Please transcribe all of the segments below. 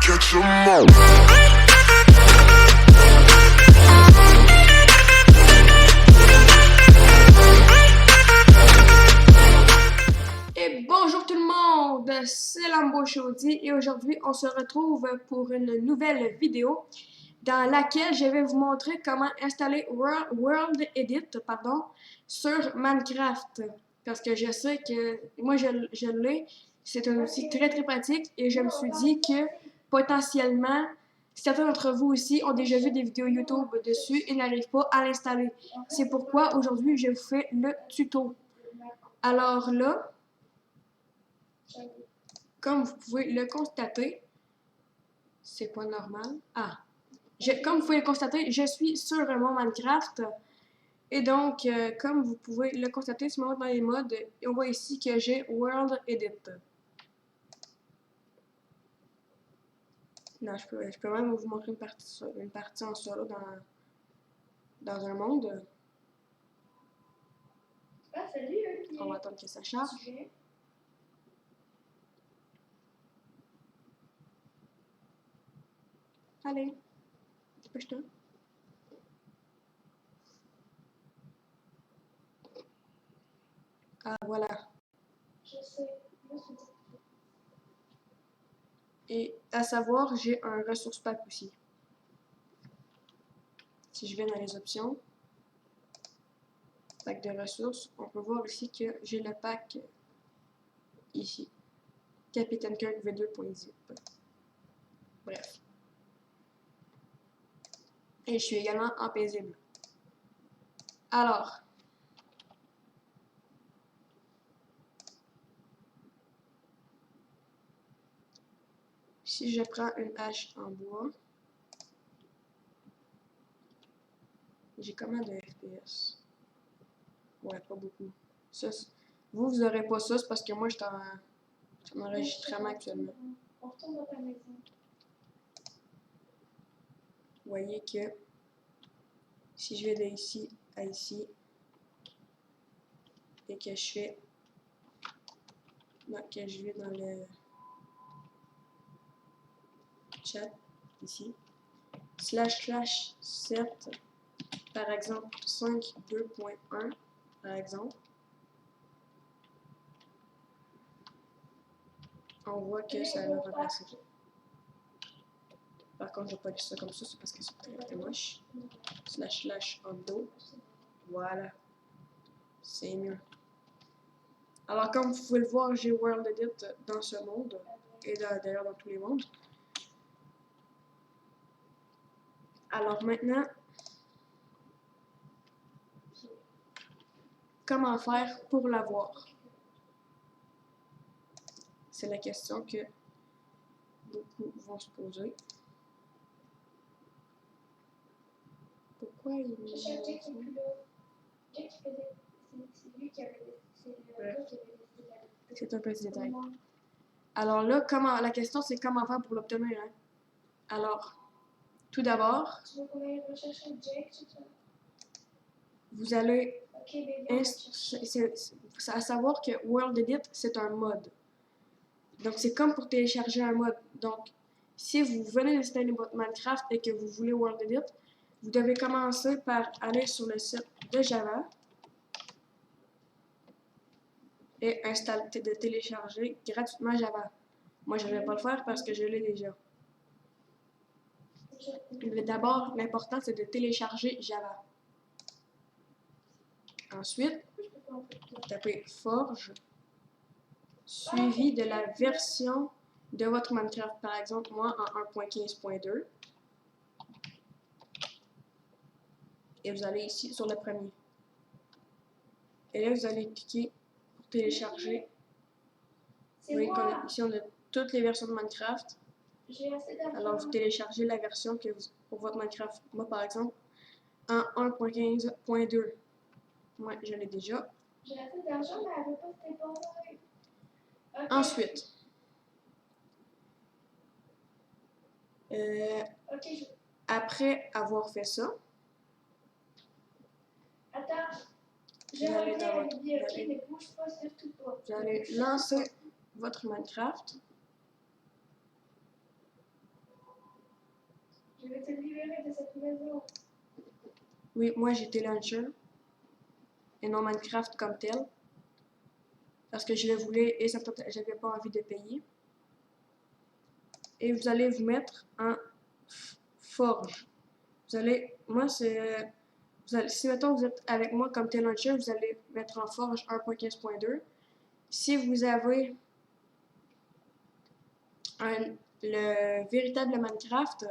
catch 'em all. Et bonjour tout le monde, c'est Lambo Chaudy et aujourd'hui on se retrouve pour une nouvelle vidéo dans laquelle je vais vous montrer comment installer World Edit sur Minecraft. Parce que je sais que moi je l'ai, c'est un outil très pratique et je me suis dit que potentiellement certains d'entre vous aussi ont déjà vu des vidéos YouTube dessus et n'arrivent pas à l'installer. C'est pourquoi aujourd'hui je vous fais le tuto. Alors là, comme vous pouvez le constater, c'est pas normal. Comme vous pouvez le constater, je suis sur mon Minecraft. Et donc, comme vous pouvez le constater, si on va dans les modes, on voit ici que j'ai World Edit. Non, je peux même vous montrer une partie en solo dans un monde. Ah, salut, On va attendre que ça charge. Allez, dépêche-toi. Ah, voilà. Je sais. Et à savoir, j'ai un ressource pack aussi. Si je vais dans les options, pack de ressources, on peut voir ici que j'ai le pack ici. Capitaine Kirk V2.zip. Bref. Et je suis également en paisible. Alors, si je prends une hache en bois, j'ai combien de FPS? Ouais, pas beaucoup. Ça, vous n'aurez pas ça, c'est parce que moi, je suis en enregistrement actuellement. On retourne dans ta maison. Vous voyez que si je vais d'ici à ici et que je fais que je vais dans le chat ici //7 par exemple 5.2.1 par exemple, on voit que ça va remplacer. Par contre, je vais pas laisser ça comme ça, c'est parce que c'est très moche. //undo. Voilà. C'est mieux. Alors, comme vous pouvez le voir, j'ai World Edit dans ce monde. Et d'ailleurs dans tous les mondes. Alors maintenant, comment faire pour l'avoir? C'est la question que beaucoup vont se poser. Pourquoi il Je cherche Jack qui est plus là. Jack qui faisait. C'est lui qui avait. C'est le gars qui avait décidé. C'est un petit détail. Alors là, la question c'est comment faire pour l'obtenir. Hein? Alors, tout d'abord, Tu veux qu'on aille rechercher Jack, c'est ça? vous allez Ok, bébé. c'est à savoir que World Edit, c'est un mode. Donc, c'est comme pour télécharger un mode. Donc, si vous venez d'installer votre Minecraft et que vous voulez World Edit, vous devez commencer par aller sur le site de Java et de télécharger gratuitement Java. Moi, je ne vais pas le faire parce que je l'ai déjà. D'abord, l'important, c'est de télécharger Java. Ensuite, vous tapez Forge, suivi de la version de votre Minecraft. Par exemple, moi, en 1.15.2. Et vous allez ici sur le premier. Et là, vous allez cliquer pour télécharger. Vous voyez ici, on a toutes les versions de Minecraft. Alors, vous téléchargez la version que pour votre Minecraft. Moi, par exemple, en 1.15.2. Moi, je l'ai déjà. J'ai assez d'argent, mais elle veut pas se dépenser. Okay. Ensuite, après avoir fait ça, attends, vous allez dans votre, mais bouge pas, surtout pas. Vous allez lancer votre Minecraft. Je vais te libérer de cette maison. Oui, moi j'étais launcher et non Minecraft comme tel. Parce que je le voulais et j'avais pas envie de payer. Et vous allez vous mettre en forge. Vous allez, moi c'est, si mettons vous êtes avec moi comme tel launcher, vous allez mettre en forge 1.15.2. Si vous avez le véritable Minecraft,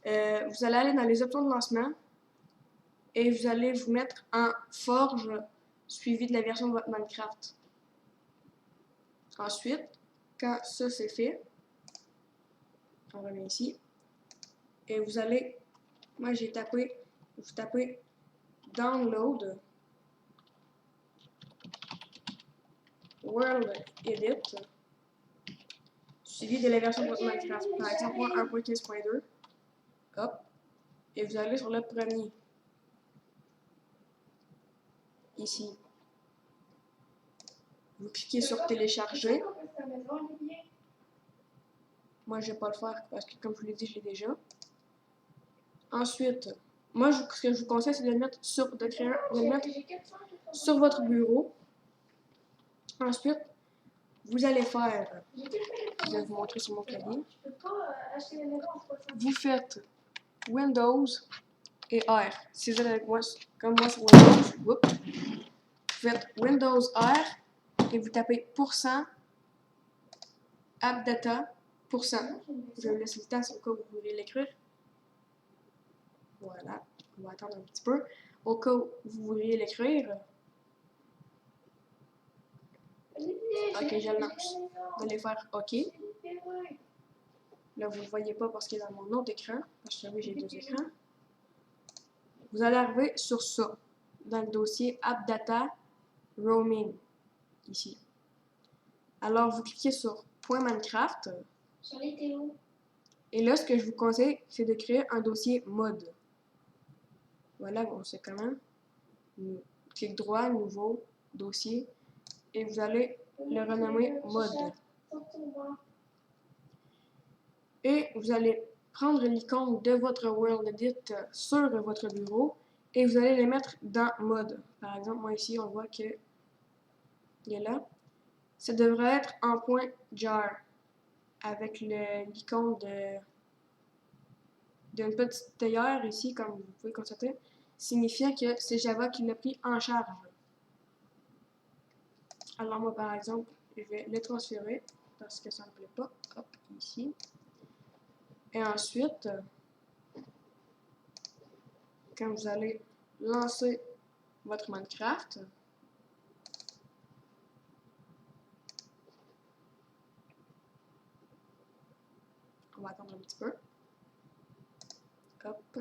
vous allez aller dans les options de lancement et vous allez vous mettre en forge suivi de la version de votre Minecraft. Ensuite, quand ça c'est fait, on revient ici et vous allez, moi j'ai tapé, vous tapez download World Edit suivi de la version de votre Minecraft. Par exemple, moi 1.15.2. Hop. Et vous allez sur le premier. Ici. Vous cliquez sur télécharger. Moi, je vais pas le faire parce que, comme je vous l'ai dit, je l'ai déjà. Ensuite, moi, ce que je vous conseille, c'est de le mettre sur, de le mettre sur votre bureau. Ensuite, vous allez faire, je vais vous montrer sur mon clavier. Vous faites Windows et R. Si vous êtes avec moi, comme moi sur Windows, vous faites Windows R et vous tapez %appdata %. Je vous laisse le temps au cas où vous voulez l'écrire. Voilà, on va attendre un petit peu. Au cas où vous voudriez l'écrire. Ok, je le lance. Vous allez faire OK. Là, vous ne le voyez pas parce qu'il est dans mon autre écran. Parce que oui, j'ai deux écrans. Vous allez arriver sur ça, dans le dossier AppData Roaming, ici. Alors, vous cliquez sur .minecraft. Et là, ce que je vous conseille, c'est de créer un dossier mode. Voilà, on sait comment. Clic droit, nouveau, dossier. Et vous allez le renommer mode. Et vous allez prendre l'icône de votre World Edit sur votre bureau et vous allez les mettre dans mode. Par exemple, moi ici, on voit que il est là. Ça devrait être en point jar avec l'icône d'une petite théière ici, comme vous pouvez constater, signifiant que c'est Java qui l'a pris en charge. Alors moi, par exemple, je vais le transférer parce que ça ne me plaît pas. Hop, ici. Et ensuite, quand vous allez lancer votre Minecraft, on va attendre un petit peu. Hop.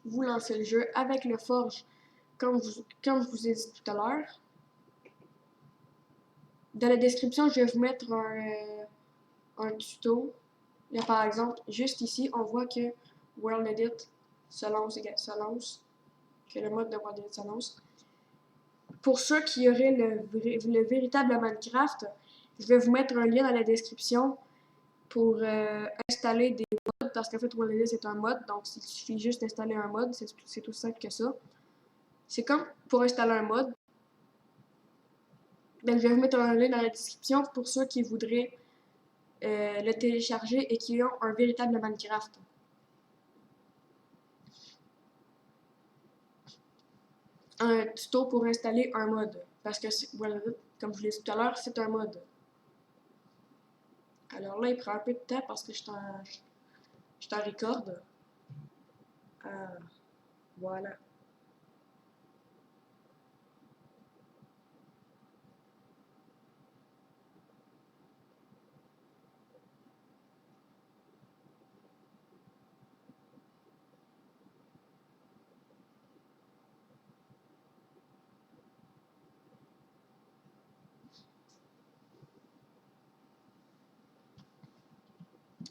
Vous lancez le jeu avec le Forge, comme je vous ai dit tout à l'heure. Dans la description, je vais vous mettre un tuto. Là, par exemple, juste ici, on voit que World Edit se lance, que le mode de World Edit se lance. Pour ceux qui auraient le véritable Minecraft, je vais vous mettre un lien dans la description pour installer des mods, parce qu'en fait, World Edit c'est un mod, donc il suffit juste d'installer un mod, c'est tout simple que ça. C'est comme pour installer un mod. Ben, je vais vous mettre un lien dans la description pour ceux qui voudraient le télécharger et qui ont un véritable Minecraft. Un tuto pour installer un mod. Parce que, voilà, comme je vous l'ai dit tout à l'heure, c'est un mod. Alors là, il prend un peu de temps parce que je t'en record. Voilà.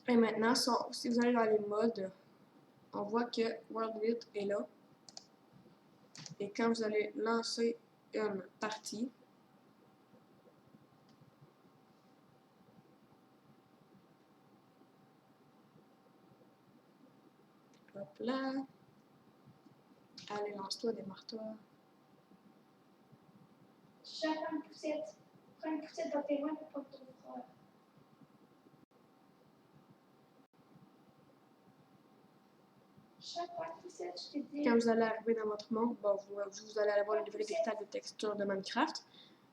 Et maintenant, si vous allez dans les modes, on voit que World Edit est là. Et quand vous allez lancer une partie, là. Allez, lance-toi, démarre-toi. Chaque une poussette. Prends une poussette dans tes mains pour prendre ton frère. Chaque une poussette, je t'ai dit. Quand vous allez arriver dans votre monde, bon, vous allez avoir le nouvel héritage de texture de Minecraft.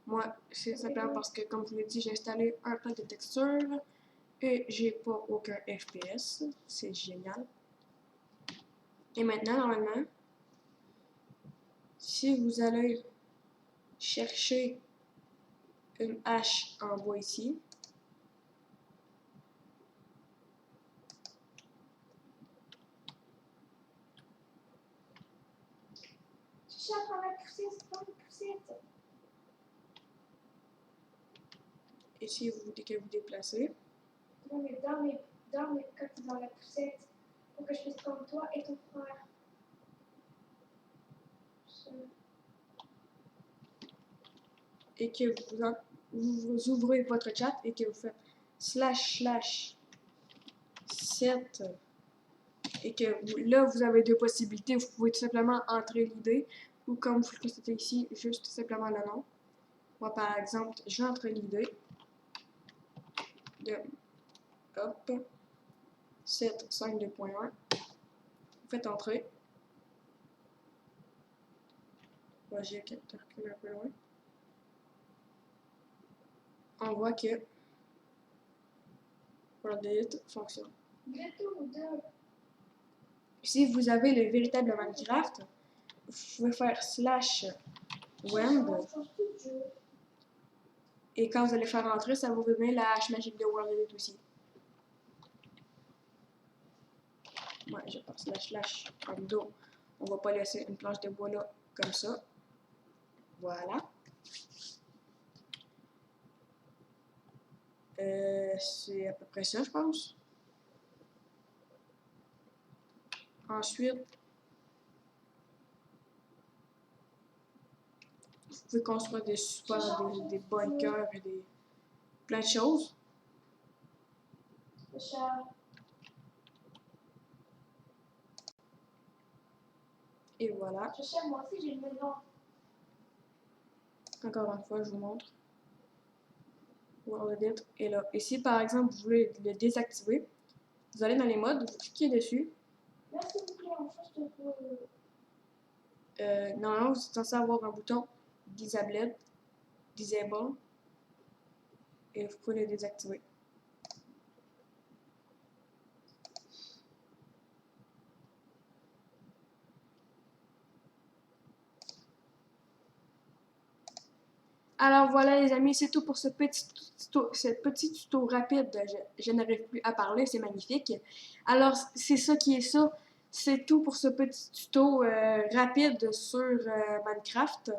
Moi, c'est simplement parce que, comme je vous l'ai dit, j'ai installé un pack de textures et j'ai pas aucun FPS. C'est génial. Et maintenant, normalement, si vous allez chercher une hache en bois ici, Chaque une poussette, prends une poussette. ici, vous voulez que vous déplacez. Non, mais quand tu es dans la poussette, pour que je puisse prendre toi et ton frère. Et que vous ouvrez votre chat et que vous faites //7 et que là vous avez deux possibilités, vous pouvez tout simplement entrer l'idée ou comme vous le constatez ici, juste simplement le nom. Moi par exemple, j'entre l'idée de hop 7.5.2.1. Vous faites entrer. Moi j'ai reculé un peu loin. On voit que World Edit fonctionne. Si vous avez le véritable Minecraft, vous pouvez faire /wend et quand vous allez faire entrer, ça vous donner la hache magique de World Edit aussi. Ouais, je pense //wendo. On va pas laisser une planche de bois là comme ça. Voilà. C'est à peu près ça, je pense. Ensuite, vous pouvez construire des supports, des bunkers et plein de choses. Et voilà. Moi aussi, j'ai une maison. Encore une fois, je vous montre. World Edit est là. Et si par exemple vous voulez le désactiver, vous allez dans les modes, vous cliquez dessus. Là, s'il vous plaît, en fait, je te vois. Normalement, vous êtes censé avoir un bouton Disable et vous pouvez le désactiver. Alors voilà les amis, c'est tout pour ce petit tuto rapide. Je n'arrive plus à parler, c'est magnifique. Alors c'est ça qui est ça. C'est tout pour ce petit tuto rapide sur Minecraft.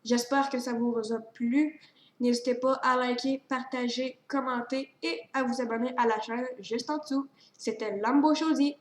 J'espère que ça vous a plu. N'hésitez pas à liker, partager, commenter et à vous abonner à la chaîne juste en dessous. C'était Lambo Chaudy.